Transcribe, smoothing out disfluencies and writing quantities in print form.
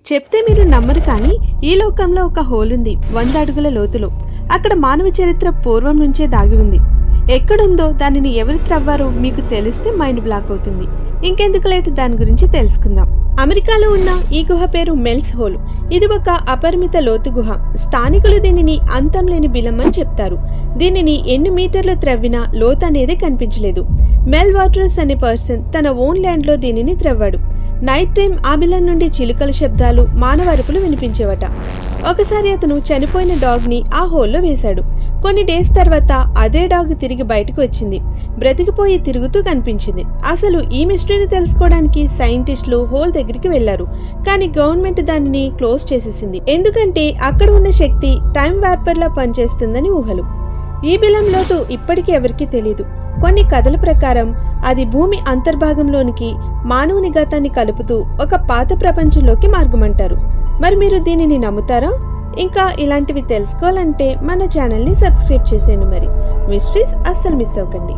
చెప్తే మీరు నమ్మరు, కానీ ఈ లోకంలో ఒక హోల్ ఉంది 100 అడుగుల లోతులో. అక్కడ మానవ చరిత్ర పూర్వం నుంచే దాగి ఉంది. ఎక్కడుందో, దానిని ఎవరు త్రవ్వారో మీకు తెలిస్తే మైండ్ బ్లాక్ అవుతుంది. ఇంకెందుకు లేట్, దాని గురించి తెలుసుకుందాం. అమెరికాలో ఉన్న ఈ గుహ పేరు మెల్స్ హోల్. ఇది ఒక అపరిమిత లోతు గుహ. స్థానికులు దీనిని అంతం లేని బిలం అని చెప్తారు. దీనిని ఎన్ని మీటర్లు త్రవ్వినా లోతు అనేది కనిపించలేదు. మెల్ వాటర్స్ అనే పర్సన్ తన ఓన్ ల్యాండ్లో దీనిని త్రవ్వాడు. నైట్ టైం ఆ బిలం నుండి చిలుకల శబ్దాలు, మానవ అరుపులు వినిపించేవట. ఒకసారి అతను చనిపోయిన డాగ్ని ఆ హోల్లో వేశాడు. కొన్ని డేస్ తర్వాత అదే డాగ్ తిరిగి బయటకు వచ్చింది. బ్రతికిపోయి తిరుగుతూ కనిపించింది. అసలు ఈ మిస్టరీని తెలుసుకోవడానికి సైంటిస్టులు హోల్ దగ్గరికి వెళ్లారు. కానీ గవర్నమెంట్ దానిని క్లోజ్ చేసేసింది. ఎందుకంటే అక్కడ ఉన్న శక్తి టైం వార్పర్లా పనిచేస్తుందని ఊహలు. ఈ బిలం లోతు ఇప్పటికీ ఎవరికీ తెలియదు. కొన్ని కథల ప్రకారం అది భూమి అంతర్భాగంలోనికి మానవుని గతాన్ని కలుపుతూ ఒక పాత ప్రపంచంలోకి మార్గమంటారు. మరి మీరు దీనిని నమ్ముతారా? ఇంకా ఇలాంటివి తెలుసుకోవాలంటే మన ఛానల్ని సబ్స్క్రైబ్ చేసేయండి. మరి మిస్టరీస్ అస్సలు మిస్ అవ్వకండి.